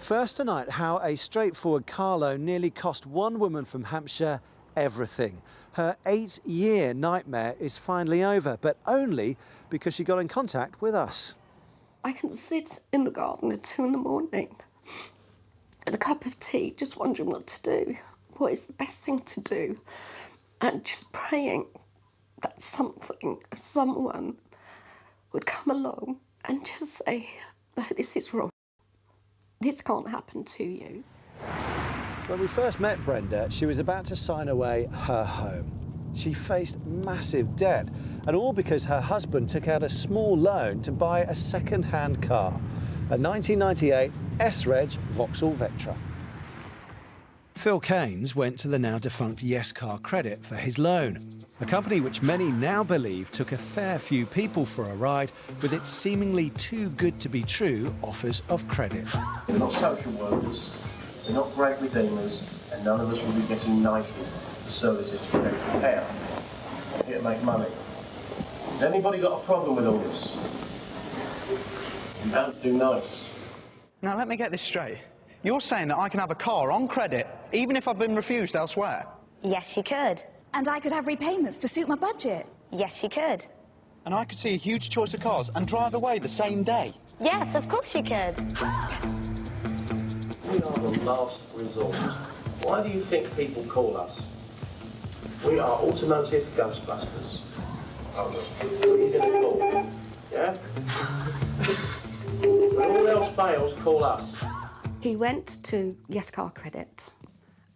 First tonight, how a straightforward car loan nearly cost one woman from Hampshire everything. Her 8-year nightmare is finally over, but only because she got in contact with us. I can sit in the garden at 2 in the morning with a cup of tea, just wondering what to do. What is the best thing to do? And just praying that someone would come along and just say, no, this is wrong. This can't happen to you. When we first met Brenda, she was about to sign away her home. She faced massive debt, and all because her husband took out a small loan to buy a second-hand car, a 1998 S-Reg Vauxhall Vectra. Phil Keynes went to the now-defunct Yes Car Credit for his loan, a company which many now believe took a fair few people for a ride with its seemingly too good to be true offers of credit. We're not social workers, we're not great redeemers, and none of us will be getting knighted for services to protect care. We're here to make money. Has anybody got a problem with all this? You don't do nice. Now, let me get this straight. You're saying that I can have a car on credit, even if I've been refused elsewhere? Yes, you could. And I could have repayments to suit my budget. Yes, you could. And I could see a huge choice of cars and drive away the same day? Yes, of course you could. We are the last resort. Why do you think people call us? We are automotive Ghostbusters. What are you going to call? Yeah? When all else fails, call us. He went to Yes Car Credit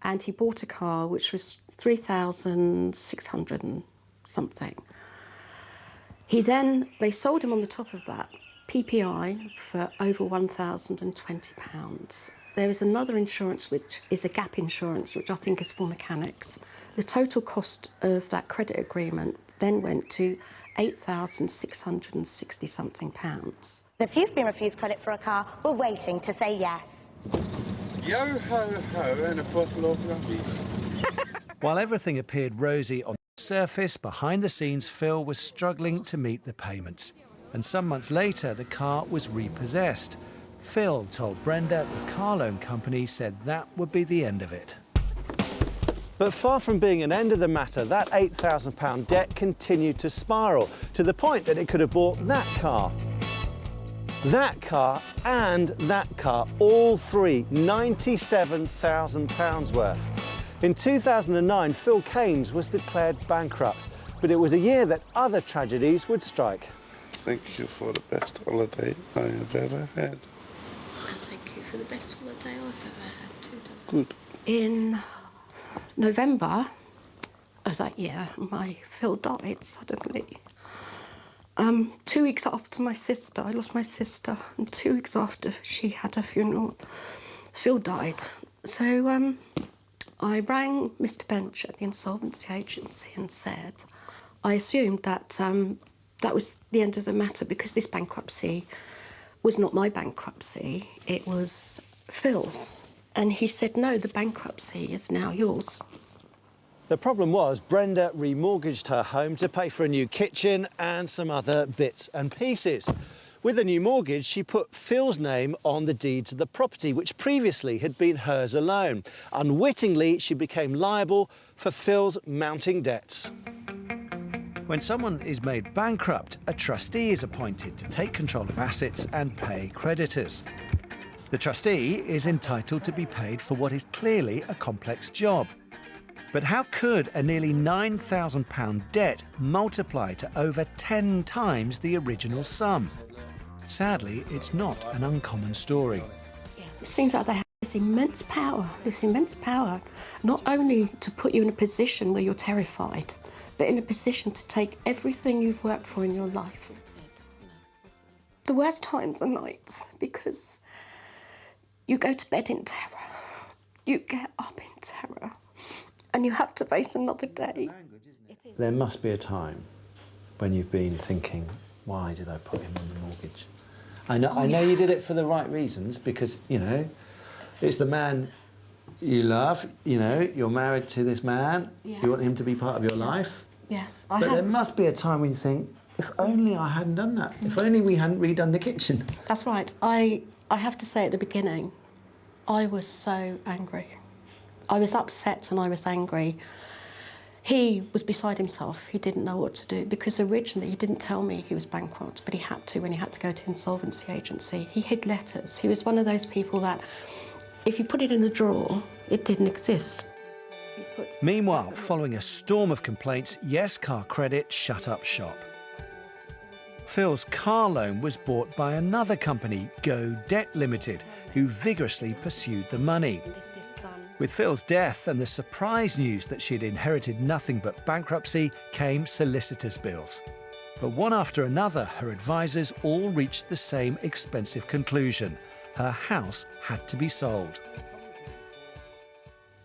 and he bought a car which was 3,600 and something. They sold him on the top of that PPI for over £1,020. There is another insurance which is a gap insurance, which I think is for mechanics. The total cost of that credit agreement then went to £8,660 something. If you've been refused credit for a car, we're waiting to say yes. Yo ho ho and a bottle of rum. While everything appeared rosy on the surface, behind the scenes Phil was struggling to meet the payments. And some months later the car was repossessed. Phil told Brenda the car loan company said that would be the end of it. But far from being an end of the matter, that £8,000 debt continued to spiral, to the point that it could have bought that car, and that car, all three, £97,000 worth. In 2009, Phil Keynes was declared bankrupt, but it was a year that other tragedies would strike. Thank you for the best holiday I have ever had. And thank you for the best holiday I've ever had too. Good. In November of that year, my Phil died suddenly. 2 weeks after I lost my sister, and 2 weeks after she had her funeral, Phil died. So I rang Mr. Bench at the insolvency agency and said I assumed that that was the end of the matter because this bankruptcy was not my bankruptcy, it was Phil's. And he said, no, the bankruptcy is now yours. The problem was Brenda remortgaged her home to pay for a new kitchen and some other bits and pieces. With the new mortgage, she put Phil's name on the deeds of the property, which previously had been hers alone. Unwittingly, she became liable for Phil's mounting debts. When someone is made bankrupt, a trustee is appointed to take control of assets and pay creditors. The trustee is entitled to be paid for what is clearly a complex job. But how could a nearly £9,000 debt multiply to over 10 times the original sum? Sadly, it's not an uncommon story. It seems like they have this immense power, not only to put you in a position where you're terrified, but in a position to take everything you've worked for in your life. The worst times are nights, because you go to bed in terror, you get up in terror, and you have to face another day. There must be a time when you've been thinking, why did I put him on the mortgage? I know you did it for the right reasons, because, you know, it's the man you love, you know, you're married to this man, yes. You want him to be part of your life. Yes, But there must be a time when you think, if only I hadn't done that, if only we hadn't redone the kitchen. That's right. I have to say at the beginning, I was so angry. I was upset and I was angry. He was beside himself. He didn't know what to do because originally he didn't tell me he was bankrupt, but he had to when he had to go to the insolvency agency. He hid letters. He was one of those people that if you put it in a drawer, it didn't exist. Meanwhile, following a storm of complaints, Yes Car Credit shut up shop. Phil's car loan was bought by another company, Go Debt Limited, who vigorously pursued the money. With Phil's death and the surprise news that she'd inherited nothing but bankruptcy came solicitors' bills. But one after another, her advisors all reached the same expensive conclusion. Her house had to be sold.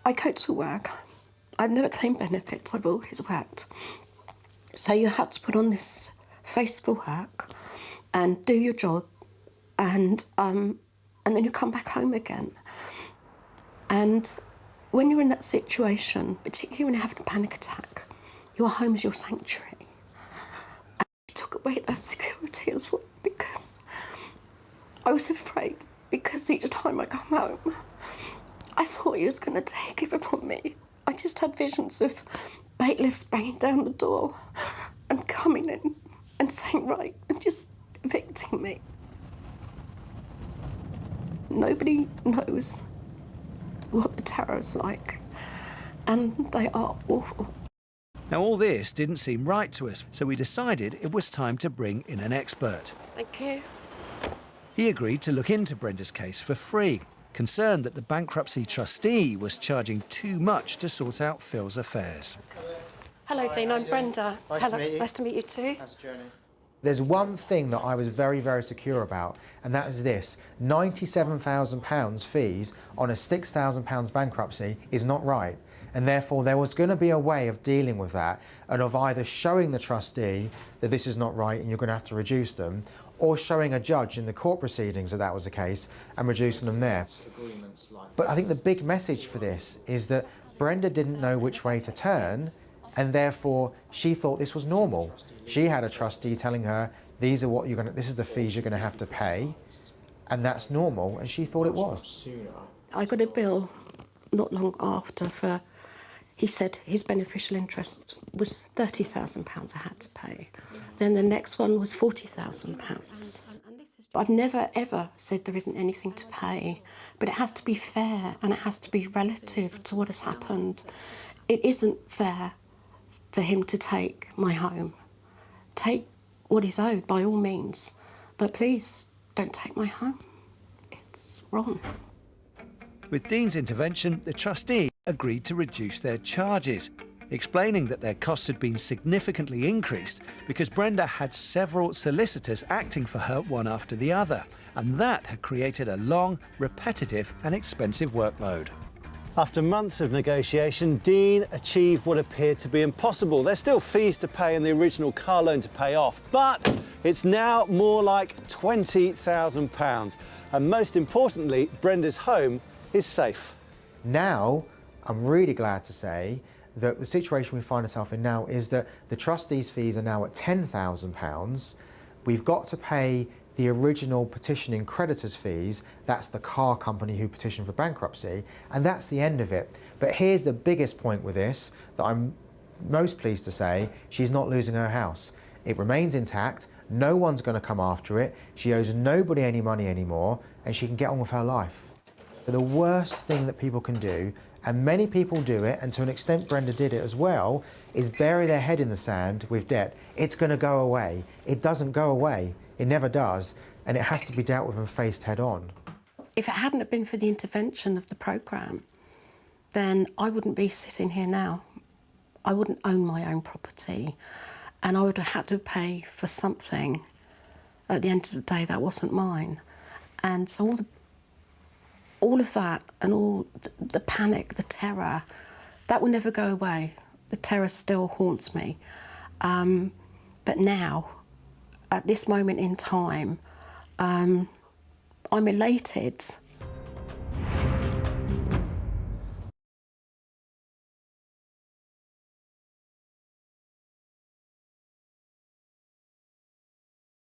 I go to work. I've never claimed benefits. I've always worked. So you had to put on this face for work and do your job, and then you come back home again. And when you're in that situation, particularly when you're having a panic attack, your home is your sanctuary. And he took away that security as well because I was afraid, because each time I come home, I thought he was going to take it from me. I just had visions of bailiffs banging down the door and coming in and saying, right, and just evicting me. Nobody knows what the terror is like, and they are awful. Now, all this didn't seem right to us, so we decided it was time to bring in an expert. Thank you. He agreed to look into Brenda's case for free, concerned that the bankruptcy trustee was charging too much to sort out Phil's affairs. Hello, Dean, I'm Brenda. Nice to meet you. Nice to meet you too. How's the journey? There's one thing that I was very, very secure about, and that is this. £97,000 fees on a £6,000 bankruptcy is not right. And therefore, there was going to be a way of dealing with that and of either showing the trustee that this is not right and you're going to have to reduce them, or showing a judge in the court proceedings that that was the case and reducing them there. But I think the big message for this is that Brenda didn't know which way to turn, and therefore she thought this was normal. She had a trustee telling her, this is the fees you're going to have to pay, and that's normal, and she thought it was. I got a bill not long after for, he said his beneficial interest was £30,000 I had to pay. Then the next one was £40,000. I've never ever said there isn't anything to pay, but it has to be fair and it has to be relative to what has happened. It isn't fair for him to take my home. Take what is owed by all means, but please don't take my home. It's wrong. With Dean's intervention, the trustee agreed to reduce their charges, explaining that their costs had been significantly increased because Brenda had several solicitors acting for her one after the other, and that had created a long, repetitive and expensive workload. After months of negotiation, Dean achieved what appeared to be impossible. There's still fees to pay and the original car loan to pay off, but it's now more like £20,000. And most importantly, Brenda's home is safe. Now, I'm really glad to say that the situation we find ourselves in now is that the trustees' fees are now at £10,000. We've got to pay the original petitioning creditors' fees. That's the car company who petitioned for bankruptcy, and that's the end of it. But here's the biggest point with this that I'm most pleased to say: she's not losing her house. It remains intact. No one's going to come after it. She owes nobody any money anymore, and she can get on with her life. But the worst thing that people can do, and many people do it, and to an extent Brenda did it as well, is bury their head in the sand with debt. It's going to go away. It doesn't go away. It never does, and it has to be dealt with and faced head on. If it hadn't been for the intervention of the programme, then I wouldn't be sitting here now. I wouldn't own my own property, and I would have had to pay for something at the end of the day that wasn't mine. And so all of that and all the panic, the terror, that will never go away. The terror still haunts me. But now, at this moment in time, I'm elated